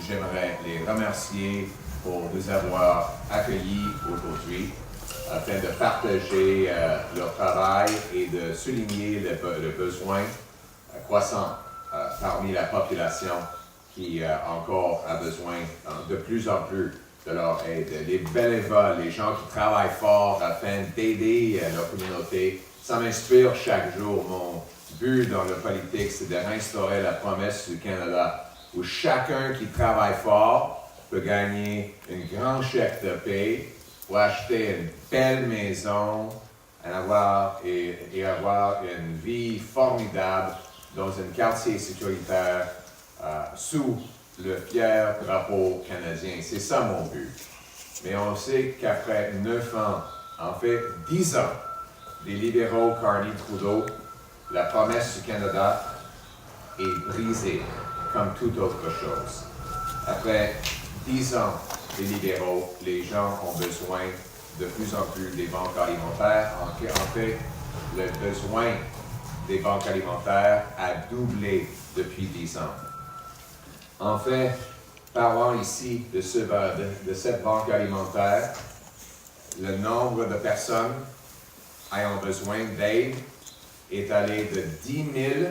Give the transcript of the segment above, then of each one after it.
j'aimerais les remercier pour nous avoir accueillis aujourd'hui afin de partager leur travail et de souligner le besoin croissant parmi la population qui encore a besoin de plus en plus de leur aide. Les bénévoles, les gens qui travaillent fort afin d'aider leur communauté, ça m'inspire chaque jour. Mon but dans la politique, c'est de restaurer la promesse du Canada où chacun qui travaille fort peut gagner un grand chèque de paie pour acheter une belle maison et avoir une vie formidable dans un quartier sécuritaire sous le fier drapeau canadien. C'est ça mon but. Mais on sait qu'après 9 ans, en fait 10 ans, des libéraux Carney-Trudeau, la promesse du Canada est brisée comme toute autre chose. Après 10 ans des libéraux, les gens ont besoin de plus en plus des banques alimentaires. En fait, le besoin des banques alimentaires a doublé depuis 10 ans. En fait, parlant ici de cette banque alimentaire, le nombre de personnes ayant besoin d'aide est allé de 10 000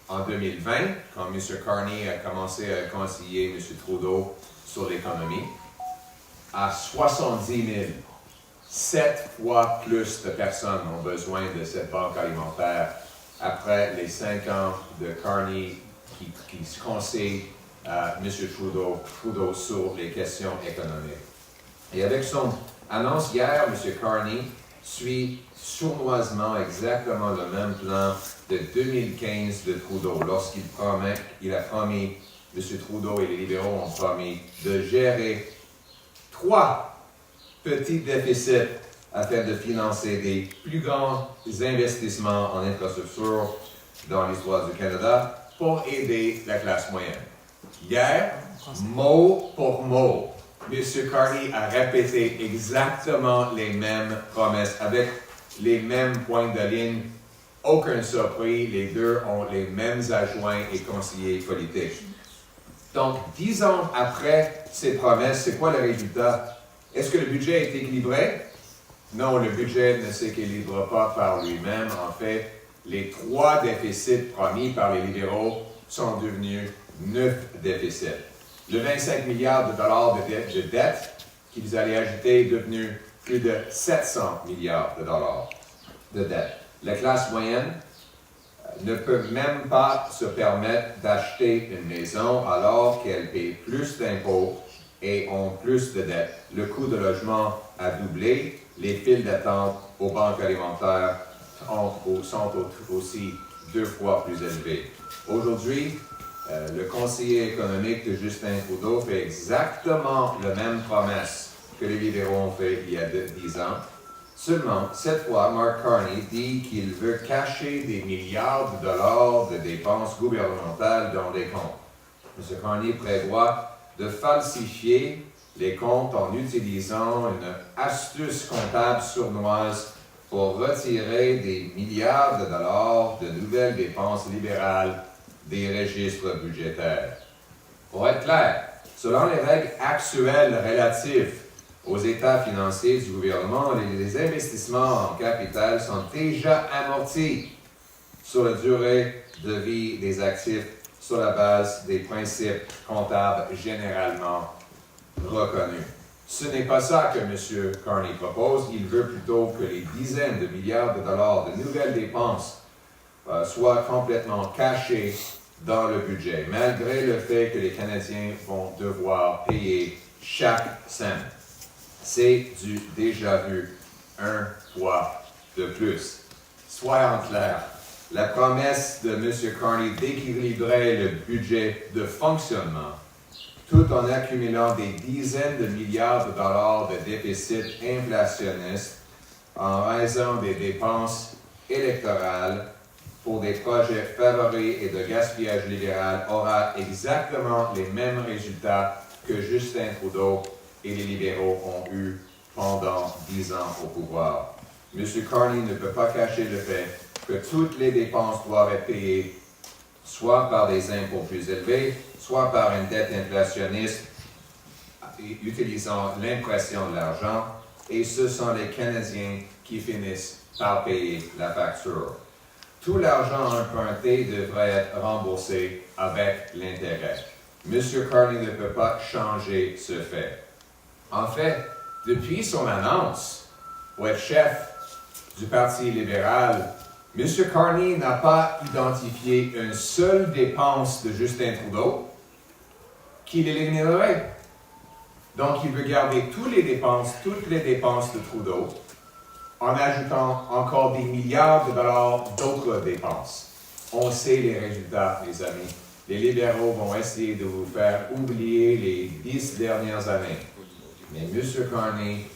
en 2020, quand M. Carney a commencé à conseiller M. Trudeau sur l'économie, à 70 000. 7 fois plus de personnes ont besoin de cette banque alimentaire après les 5 ans de Carney qui conseille M. Trudeau sur les questions économiques. Et avec son annonce hier, M. Carney suit sournoisement exactement le même plan de 2015 de Trudeau, lorsqu'il a promis, M. Trudeau et les libéraux ont promis de gérer 3 petits déficits afin de financer des plus grands investissements en infrastructure dans l'histoire du Canada pour aider la classe moyenne. Hier, mot pour mot, M. Carney a répété exactement les mêmes promesses avec les mêmes points de ligne. Aucun surpris, les deux ont les mêmes adjoints et conseillers politiques. Donc, 10 ans après ces promesses, c'est quoi le résultat? Est-ce que le budget est équilibré? Non, le budget ne s'équilibre pas par lui-même. En fait, les 3 déficits promis par les libéraux sont devenus 9 déficits. Le 25 milliards de dollars de dette qui vous allez ajouter est devenu plus de 700 milliards de dollars de dette. La classe moyenne ne peut même pas se permettre d'acheter une maison alors qu'elle paie plus d'impôts et ont plus de dettes. Le coût de logement a doublé. Les files d'attente aux banques alimentaires sont aussi 2 fois plus élevés. Aujourd'hui, le conseiller économique de Justin Trudeau fait exactement la même promesse que les libéraux ont fait il y a 10 ans. Seulement, cette fois, Mark Carney dit qu'il veut cacher des milliards de dollars de dépenses gouvernementales dans les comptes. M. Carney prévoit de falsifier les comptes en utilisant une astuce comptable sournoise pour retirer des milliards de dollars de nouvelles dépenses libérales des registres budgétaires. Pour être clair, selon les règles actuelles relatives aux états financiers du gouvernement, les investissements en capital sont déjà amortis sur la durée de vie des actifs sur la base des principes comptables généralement reconnus. Ce n'est pas ça que M. Carney propose. Il veut plutôt que les dizaines de milliards de dollars de nouvelles dépenses soient complètement cachées dans le budget, malgré le fait que les Canadiens vont devoir payer chaque cent. C'est du déjà vu, 1 fois de plus. Soyons clairs, la promesse de M. Carney d'équilibrer le budget de fonctionnement tout en accumulant des dizaines de milliards de dollars de déficits inflationnistes en raison des dépenses électorales pour des projets favoris et de gaspillage libéral aura exactement les mêmes résultats que Justin Trudeau et les libéraux ont eu pendant 10 ans au pouvoir. M. Carney ne peut pas cacher le fait que toutes les dépenses doivent être payées soit par des impôts plus élevés, soit par une dette inflationniste utilisant l'impression de l'argent, et ce sont les Canadiens qui finissent par payer la facture. Tout l'argent emprunté devrait être remboursé avec l'intérêt. M. Carney ne peut pas changer ce fait. En fait, depuis son annonce pour être chef du Parti libéral, M. Carney n'a pas identifié une seule dépense de Justin Trudeau qu'il éliminerait. Donc, il veut garder toutes les dépenses de Trudeau, en ajoutant encore des milliards de dollars d'autres dépenses. On sait les résultats, les amis. Les libéraux vont essayer de vous faire oublier les 10 dernières années. Mais M. Carney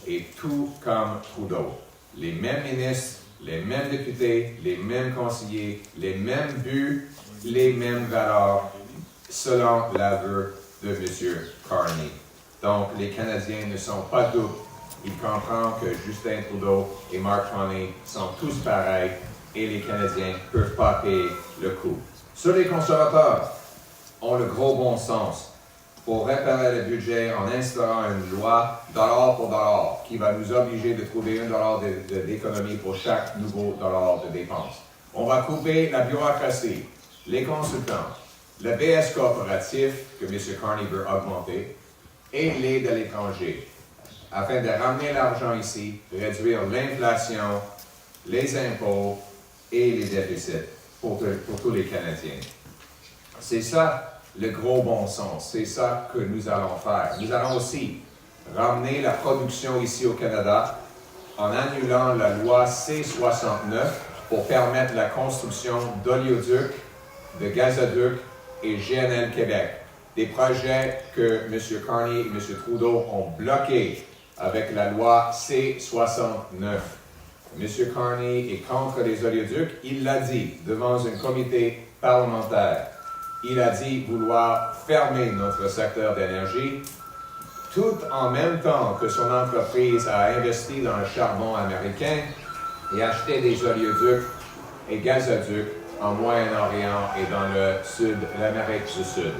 est tout comme Trudeau. Les mêmes ministres, les mêmes députés, les mêmes conseillers, les mêmes buts, les mêmes valeurs, selon l'aveu de M. Carney. Donc, les Canadiens ne sont pas dupes. Ils comprennent que Justin Trudeau et Mark Carney sont tous pareils et les Canadiens ne peuvent pas payer le coût. Seuls les conservateurs ont le gros bon sens pour réparer le budget en instaurant une loi dollar pour dollar qui va nous obliger de trouver $1 d'économie pour chaque nouveau dollar de dépense. On va couper la bureaucratie, les consultants, le BS coopératif que M. Carney veut augmenter et l'aide à l'étranger, afin de ramener l'argent ici, réduire l'inflation, les impôts et les déficits pour tous les Canadiens. C'est ça le gros bon sens, c'est ça que nous allons faire. Nous allons aussi ramener la production ici au Canada en annulant la loi C-69 pour permettre la construction d'oléoducs, de gazoducs et GNL Québec. Des projets que M. Carney et M. Trudeau ont bloqués avec la loi C-69. M. Carney est contre les oléoducs, il l'a dit devant un comité parlementaire. Il a dit vouloir fermer notre secteur d'énergie, tout en même temps que son entreprise a investi dans le charbon américain et acheté des oléoducs et gazoducs en Moyen-Orient et dans le sud, l'Amérique du Sud.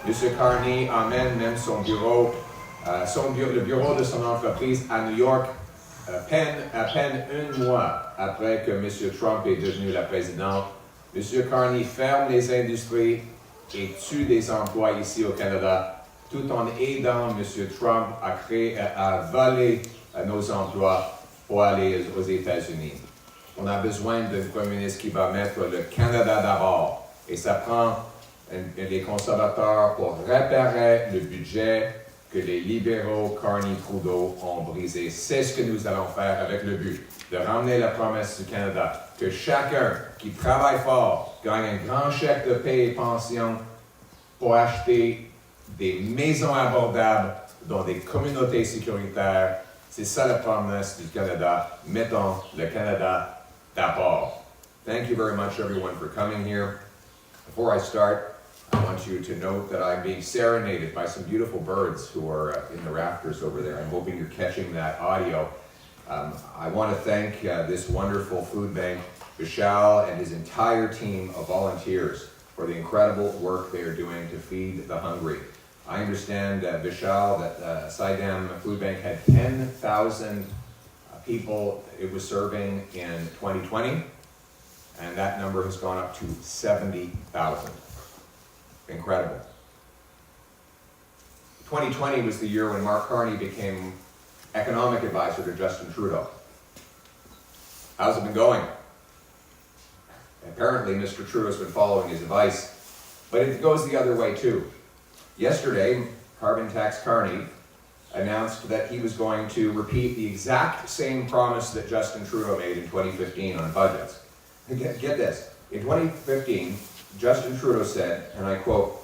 M. Carney emmène même son bureau, le bureau de son entreprise à New York à peine un mois après que M. Trump est devenu la présidente. M. Carney ferme les industries et tue des emplois ici au Canada, tout en aidant M. Trump à voler nos emplois pour aller aux États-Unis. On a besoin d'un premier ministre qui va mettre le Canada d'abord. Et ça prend les conservateurs pour réparer le budget que les libéraux Carney-Trudeau ont brisé. C'est ce que nous allons faire avec le but de ramener la promesse du Canada, que chacun qui travaille fort gagne un grand chèque de paie et pension pour acheter des maisons abordables dans des communautés sécuritaires. C'est ça la promesse du Canada. Mettons le Canada d'abord. Thank you very much, everyone, for coming here. Before I start, I want you to note that I'm being serenaded by some beautiful birds who are in the rafters over there. I'm hoping you're catching that audio. I want to thank this wonderful food bank, Vishal and his entire team of volunteers for the incredible work they are doing to feed the hungry. I understand, Vishal, that Saidam Food Bank had 10,000 people it was serving in 2020, and that number has gone up to 70,000. Incredible. 2020 was the year when Mark Carney became economic advisor to Justin Trudeau. How's it been going? Apparently, Mr. Trudeau's been following his advice, but it goes the other way too. Yesterday, Carbon Tax Carney announced that he was going to repeat the exact same promise that Justin Trudeau made in 2015 on budgets. Get this. In 2015, Justin Trudeau said, and I quote,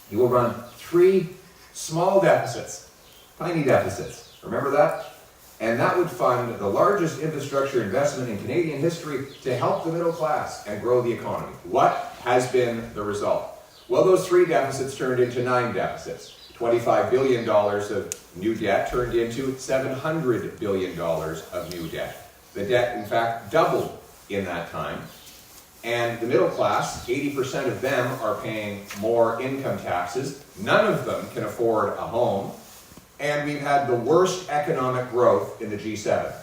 he will run 3 small deficits, tiny deficits. Remember that? And that would fund the largest infrastructure investment in Canadian history to help the middle class and grow the economy. What has been the result? Well, those 3 deficits turned into 9 deficits. $25 billion of new debt turned into $700 billion of new debt. The debt, in fact, doubled in that time. And the middle class, 80% of them are paying more income taxes. None of them can afford a home. And we've had the worst economic growth in the G7.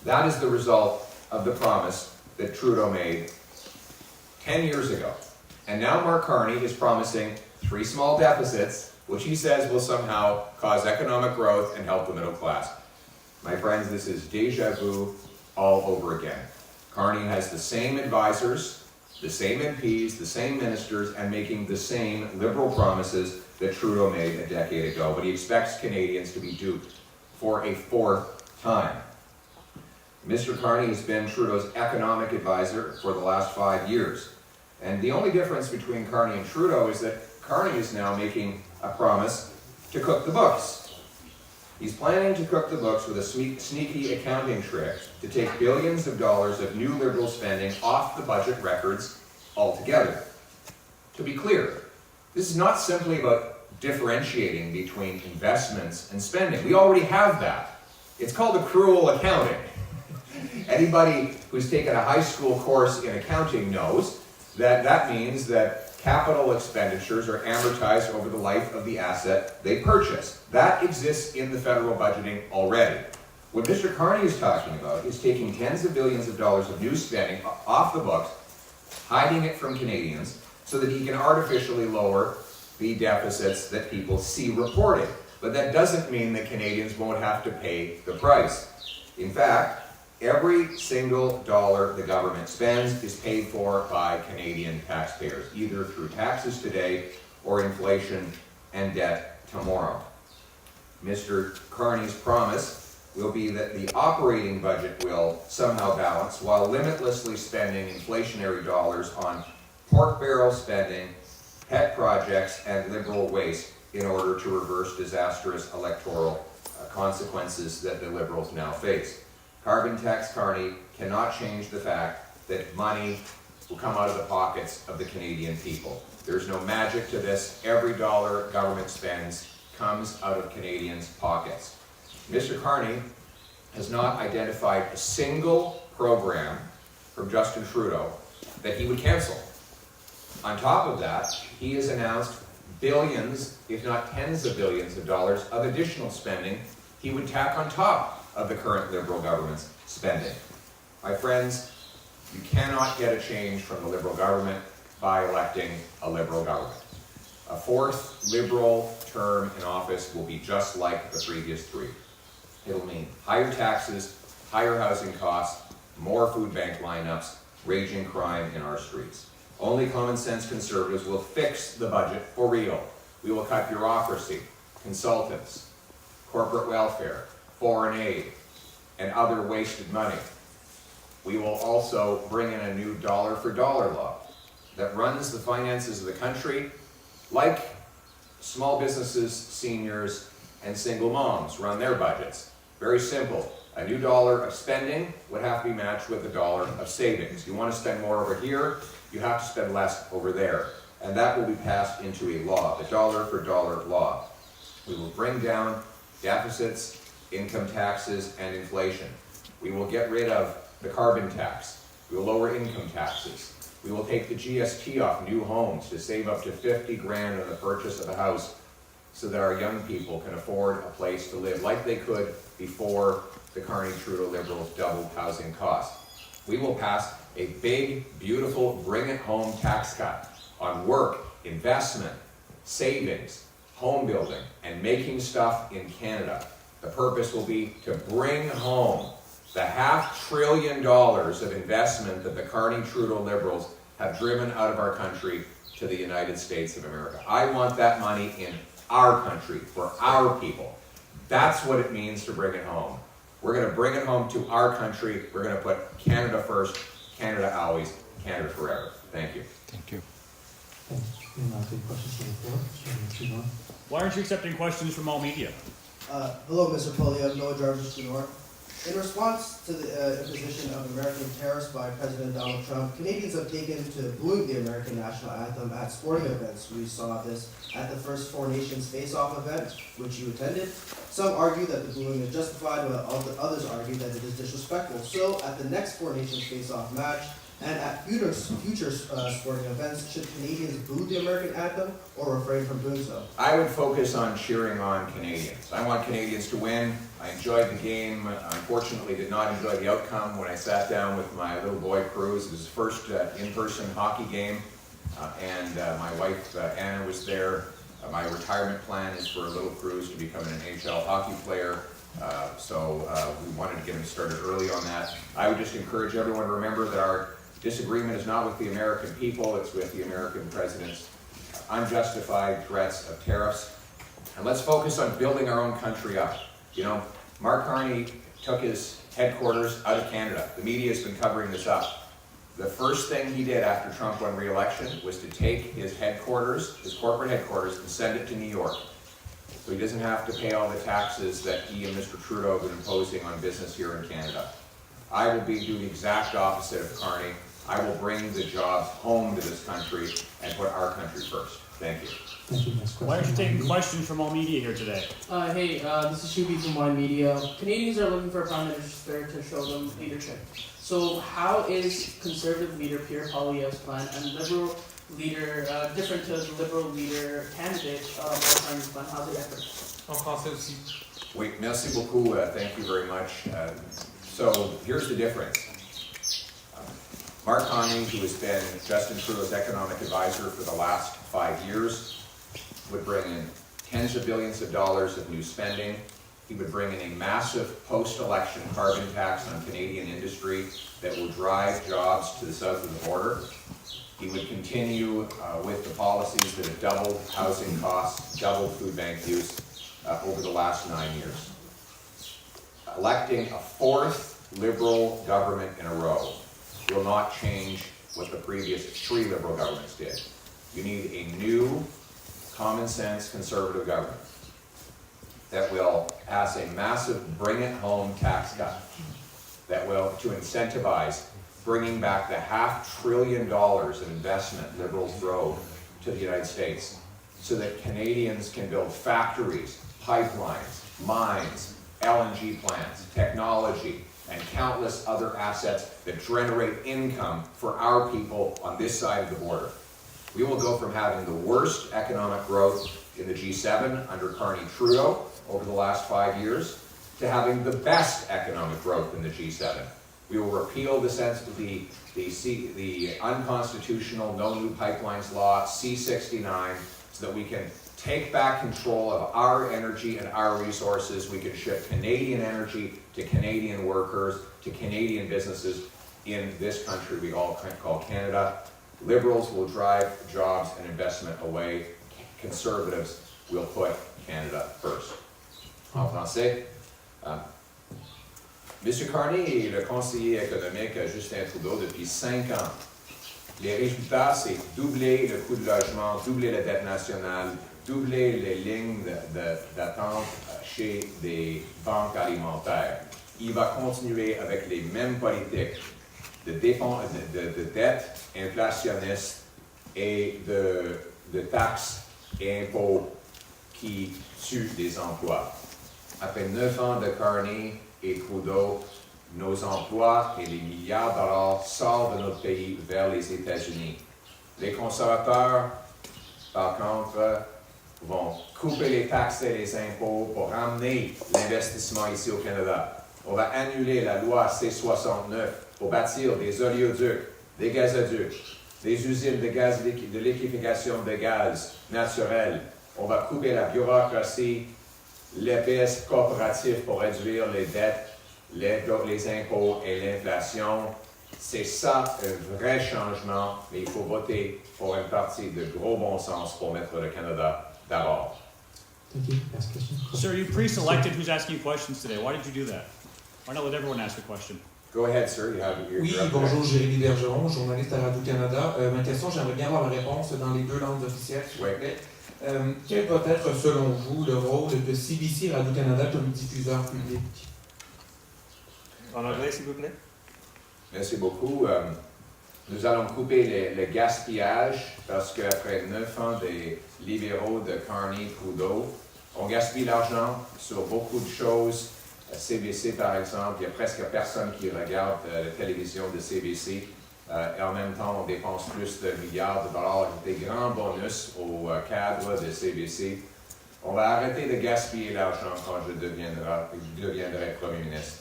That is the result of the promise that Trudeau made 10 years ago. And now Mark Carney is promising 3 small deficits, which he says will somehow cause economic growth and help the middle class. My friends, this is déjà vu all over again. Carney has the same advisors, the same MPs, the same ministers, and making the same liberal promises that Trudeau made a decade ago, but he expects Canadians to be duped for a 4th time. Mr. Carney has been Trudeau's economic advisor for the last 5 years. And the only difference between Carney and Trudeau is that Carney is now making a promise to cook the books. He's planning to cook the books with a sneaky accounting trick to take billions of dollars of new Liberal spending off the budget records altogether. To be clear, this is not simply about differentiating between investments and spending. We already have that. It's called accrual accounting. Anybody who's taken a high school course in accounting knows that that means that capital expenditures are amortized over the life of the asset they purchase. That exists in the federal budgeting already. What Mr. Carney is talking about is taking tens of billions of dollars of new spending off the books, hiding it from Canadians, so that he can artificially lower the deficits that people see reported. But that doesn't mean that Canadians won't have to pay the price. In fact, every single dollar the government spends is paid for by Canadian taxpayers, either through taxes today or inflation and debt tomorrow. Mr. Carney's promise will be that the operating budget will somehow balance while limitlessly spending inflationary dollars on pork barrel spending, pet projects, and liberal waste in order to reverse disastrous electoral consequences that the Liberals now face. Carbon tax Carney cannot change the fact that money will come out of the pockets of the Canadian people. There's no magic to this. Every dollar government spends comes out of Canadians' pockets. Mr. Carney has not identified a single program from Justin Trudeau that he would cancel. On top of that, he has announced billions, if not tens of billions of dollars of additional spending he would tack on top of the current Liberal government's spending. My friends, you cannot get a change from the Liberal government by electing a Liberal government. A 4th Liberal term in office will be just like the previous 3. It'll mean higher taxes, higher housing costs, more food bank lineups, raging crime in our streets. Only common sense Conservatives will fix the budget for real. We will cut bureaucracy, consultants, corporate welfare, foreign aid, and other wasted money. We will also bring in a new dollar-for-dollar law that runs the finances of the country like small businesses, seniors, and single moms run their budgets. Very simple. A new dollar of spending would have to be matched with a dollar of savings. You want to spend more over here, you have to spend less over there. And that will be passed into a law, the dollar-for-dollar law. We will bring down deficits, income taxes, and inflation. We will get rid of the carbon tax. We will lower income taxes. We will take the GST off new homes to save up to $50,000 on the purchase of a house so that our young people can afford a place to live like they could before the Carney-Trudeau Liberals doubled housing costs. We will pass a big, beautiful, bring-it-home tax cut on work, investment, savings, home building, and making stuff in Canada. The purpose will be to bring home the $500 billion of investment that the Carney-Trudeau Liberals have driven out of our country to the United States of America. I want that money in our country, for our people. That's what it means to bring it home. We're going to bring it home to our country. We're going to put Canada first, Canada always, Canada forever. Thank you. Thank you. We'll now take questions from the floor. Why aren't you accepting questions from all media? Hello, Mr. Foley. I'm Noah Jarvis Jr. In response to the imposition of American tariffs by President Donald Trump, Canadians have taken to booing the American national anthem at sporting events. We saw this at the first Four Nations Face-Off event, which you attended. Some argue that the booing is justified, while others argue that it is disrespectful. So, at the next Four Nations Face-Off match, And at future sporting events, should Canadians boo the American anthem or refrain from doing so? I would focus on cheering on Canadians. I want Canadians to win. I enjoyed the game. Unfortunately, did not enjoy the outcome when I sat down with my little boy Cruz. It was his first in-person hockey game, and my wife Anna was there. My retirement plan is for little Cruz to become an NHL hockey player. So we wanted to get him started early on that. I would just encourage everyone to remember that our disagreement is not with the American people, it's with the American president's unjustified threats of tariffs. And let's focus on building our own country up. You know, Mark Carney took his headquarters out of Canada. The media has been covering this up. The first thing he did after Trump won re-election was to take his headquarters, his corporate headquarters, and send it to New York. So he doesn't have to pay all the taxes that he and Mr. Trudeau have been imposing on business here in Canada. I will do the exact opposite of Carney. I will bring the jobs home to this country and put our country first. Thank you. Thank you. Next question. Why aren't you taking questions from all media here today? This is Shubi from Wine Media. Canadians are looking for a prime minister to show them leadership. So how is conservative leader Pierre Poilievre's plan and liberal leader different to the liberal leader candidate Mark Carney's plan? How's it different? En français aussi. Oui, merci beaucoup. Thank you very much. So here's the difference. Mark Carney, who has been Justin Trudeau's economic advisor for the last 5 years, would bring in tens of billions of dollars of new spending. He would bring in a massive post-election carbon tax on Canadian industry that will drive jobs to the south of the border. He would continue with the policies that have doubled housing costs, doubled food bank use over the last 9 years. Electing a fourth Liberal government in a row will not change what the previous 3 Liberal governments did. You need a new, common-sense Conservative government that will pass a massive bring-it-home tax cut that will, to incentivize bringing back the $500 billion of investment Liberals drove to the United States so that Canadians can build factories, pipelines, mines, LNG plants, technology, and countless other assets that generate income for our people on this side of the border. We will go from having the worst economic growth in the G7 under Carney-Trudeau over the last 5 years to having the best economic growth in the G7. We will repeal the unconstitutional No New Pipelines Law, C-69, so that we can take back control of our energy and our resources. We can ship Canadian energy to Canadian workers, to Canadian businesses in this country we all call Canada. Liberals will drive jobs and investment away. Conservatives will put Canada first. En français, M. Carney est le conseiller économique à Justin Trudeau depuis 5 ans. Les résultats, c'est doubler le coût de logement, doubler la dette nationale, doubler les lignes d'attente chez des banques alimentaires. Il va continuer avec les mêmes politiques de dette inflationniste et de taxes et impôts qui tuent des emplois. Après 9 ans de Carney et Trudeau, nos emplois et les milliards de dollars sortent de notre pays vers les États-Unis. Les conservateurs, par contre, vont couper les taxes et les impôts pour ramener l'investissement ici au Canada. On va annuler la loi C-69 pour bâtir des oléoducs, des gazoducs, des usines de liquéfaction de gaz naturel. On va couper la bureaucratie, l'épaisse coopérative pour réduire les dettes, les impôts et l'inflation. C'est ça un vrai changement, mais il faut voter pour une partie de gros bon sens pour mettre le Canada d'abord. Thank you. Next question. Sir, you pre-selected who's asking you questions today. Why did you do that? Why not let everyone ask a question? Go ahead, sir. You have your Oui, bonjour, Jérémy Bergeron, journaliste à Radio-Canada. Ma question, j'aimerais bien avoir la réponse dans les 2 langues officielles, s'il vous plaît. Quel doit être, selon vous, le rôle de CBC Radio-Canada comme diffuseur public? En anglais, s'il vous plaît. Merci beaucoup. Nous allons couper le gaspillage parce qu'après 9 ans des libéraux de Carney-Trudeau, on gaspille l'argent sur beaucoup de choses. CBC, par exemple, il n'y a presque personne qui regarde la télévision de CBC. et en même temps, on dépense plus de milliards de dollars, des grands bonus aux cadres de CBC. On va arrêter de gaspiller l'argent quand je deviendrai Premier ministre.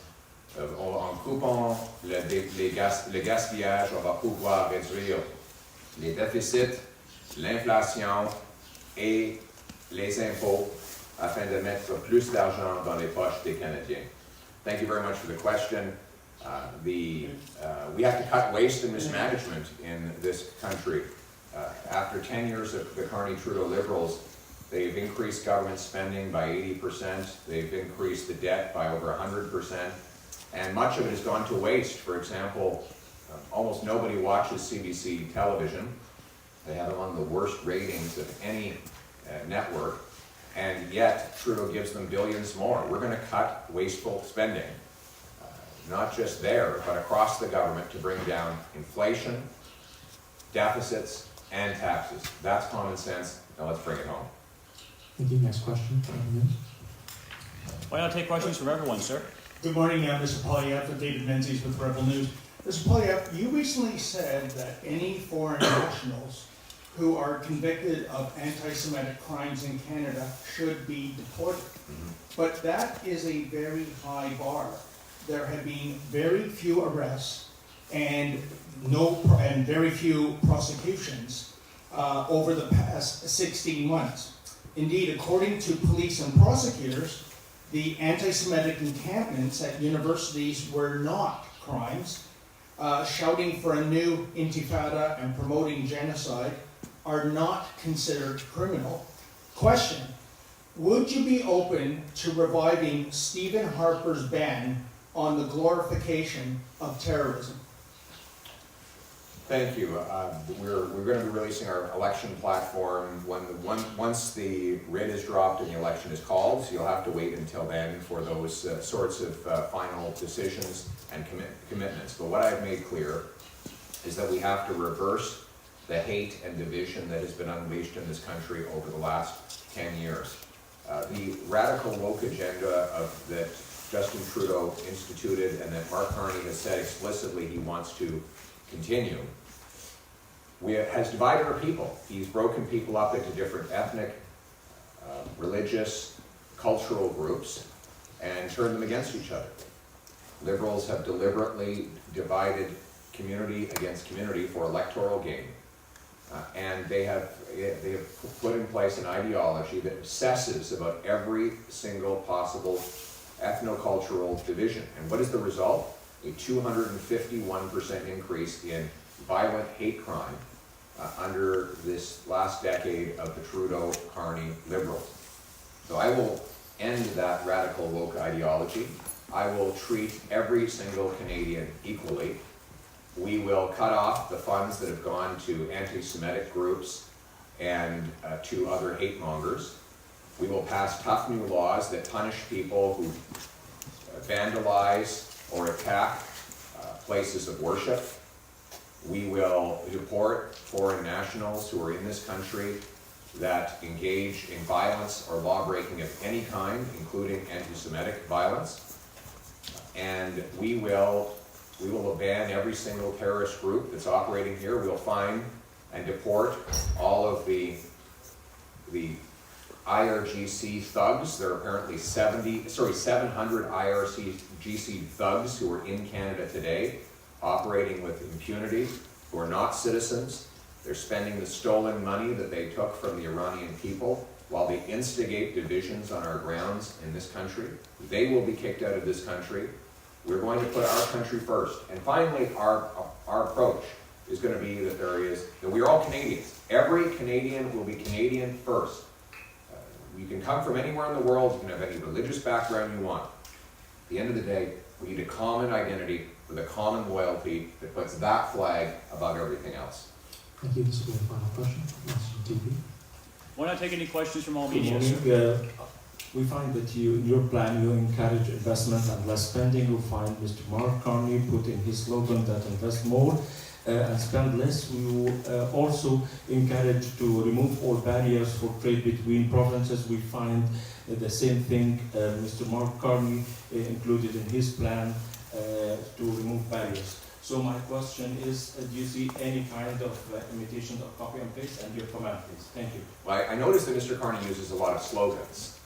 En coupant le gaspillage, on va pouvoir réduire les déficits, l'inflation et les impôts afin de mettre plus d'argent dans les poches des Canadiens. Thank you very much for the question. We have to cut waste and mismanagement in this country. After 10 years of the Carney-Trudeau Liberals, they've increased government spending by 80%. They've increased the debt by over 100%. And much of it has gone to waste. For example, almost nobody watches CBC television. They have among the worst ratings of any network. And yet, Trudeau gives them billions more. We're going to cut wasteful spending, not just there, but across the government to bring down inflation, deficits, and taxes. That's common sense. Now let's bring it home. Thank you. Next question. Why not take questions from everyone, sir? Good morning, Mr. Polyev and David Menzies with Rebel News. Mr. Polyev, you recently said that any foreign nationals who are convicted of anti-Semitic crimes in Canada should be deported. But that is a very high bar. There have been very few arrests and very few prosecutions over the past 16 months. Indeed, according to police and prosecutors, the anti-Semitic encampments at universities were not crimes. Shouting for a new intifada and promoting genocide are not considered criminal. Question, would you be open to reviving Stephen Harper's ban on the glorification of terrorism? Thank you. We're going to be releasing our election platform once the writ is dropped and the election is called. So you'll have to wait until then for those sorts of final decisions and commitments. But what I've made clear is that we have to reverse the hate and division that has been unleashed in this country over the last 10 years. The radical woke agenda that Justin Trudeau instituted and that Mark Carney has said explicitly he wants to continue has divided our people. He's broken people up into different ethnic, religious, cultural groups and turned them against each other. Liberals have deliberately divided community against community for electoral gain. And they have put in place an ideology that obsesses about every single possible ethno-cultural division. And what is the result? A 251% increase in violent hate crime under this last decade of the Trudeau-Carney Liberals. So I will end that radical woke ideology. I will treat every single Canadian equally. We will cut off the funds that have gone to anti-Semitic groups and to other hate mongers. We will pass tough new laws that punish people who vandalize or attack places of worship. We will deport foreign nationals who are in this country that engage in violence or law-breaking of any kind, including anti-Semitic violence. And we will ban every single terrorist group that's operating here. We'll find and deport all of the IRGC thugs. There are apparently 700 IRGC thugs who are in Canada today, operating with impunity, who are not citizens. They're spending the stolen money that they took from the Iranian people while they instigate divisions on our grounds in this country. They will be kicked out of this country. We're going to put our country first. And finally, our approach is going to be that we are all Canadians. Every Canadian will be Canadian first. You can come from anywhere in the world, you can have any religious background you want. At the end of the day, we need a common identity with a common loyalty that puts that flag above everything else. Thank you. This will be the final question. Mr. TV. Why not take any questions from all Good media, morning. sir? We find that in your plan you encourage investment and less spending. We find Mr. Mark Carney put in his slogan that invest more and spend less. We also encourage to remove all barriers for trade between provinces. We find the same thing Mr. Mark Carney included in his plan to remove barriers. So my question is, do you see any kind of imitation of copy and paste? And your comment, please. Thank you. Well, I noticed that Mr. Carney uses a lot of slogans.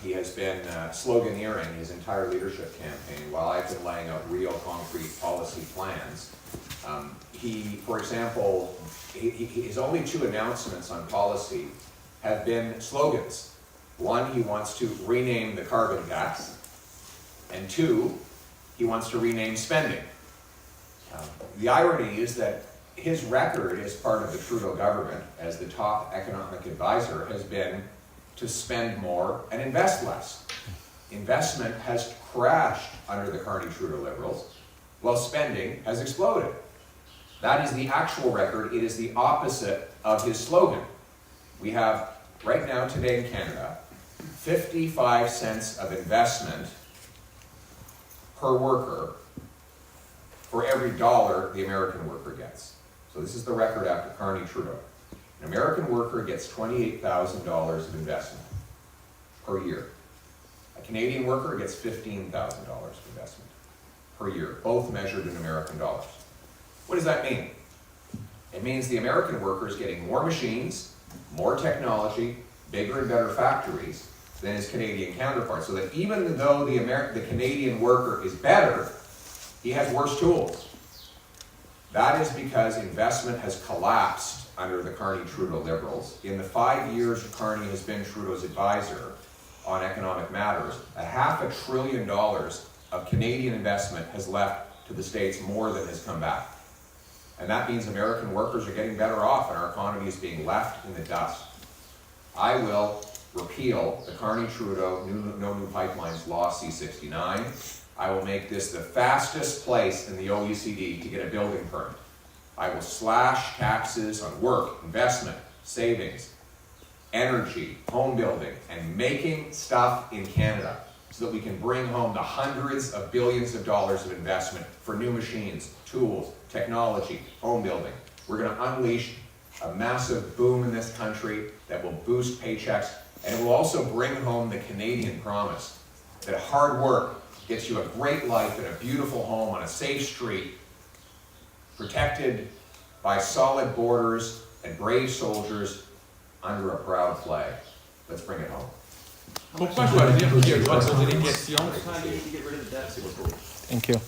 He has been sloganeering his entire leadership campaign while I've been laying out real concrete policy plans. For example, his only 2 announcements on policy have been slogans. One, he wants to rename the carbon tax, and 2, he wants to rename spending. The irony is that his record as part of the Trudeau government, as the top economic advisor, has been to spend more and invest less. Investment has crashed under the Carney-Trudeau Liberals, while spending has exploded. That is the actual record. It is the opposite of his slogan. We have, right now, today in Canada, 55 cents of investment per worker for every dollar the American worker gets. So this is the record after Carney-Trudeau. An American worker gets $28,000 of investment per year. A Canadian worker gets $15,000 of investment per year, both measured in American dollars. What does that mean? It means the American worker is getting more machines, more technology, bigger and better factories than his Canadian counterpart, so that even though the Canadian worker is better, he has worse tools. That is because investment has collapsed under the Carney-Trudeau Liberals. In the 5 years Carney has been Trudeau's advisor on economic matters, $500 billion of Canadian investment has left to the States more than has come back. And that means American workers are getting better off and our economy is being left in the dust. I will repeal the Carney-Trudeau No New Pipelines Law C-69. I will make this the fastest place in the OECD to get a building permit. I will slash taxes on work, investment, savings, energy, home building, and making stuff in Canada so that we can bring home the hundreds of billions of dollars of investment for new machines, tools, technology, home building. We're going to unleash a massive boom in this country that will boost paychecks, and it will also bring home the Canadian promise that hard work gets you a great life in a beautiful home on a safe street, protected by solid borders and brave soldiers under a proud flag. Let's bring it home. Pourquoi je dois dire qu'il doit poser des questions? Thank you.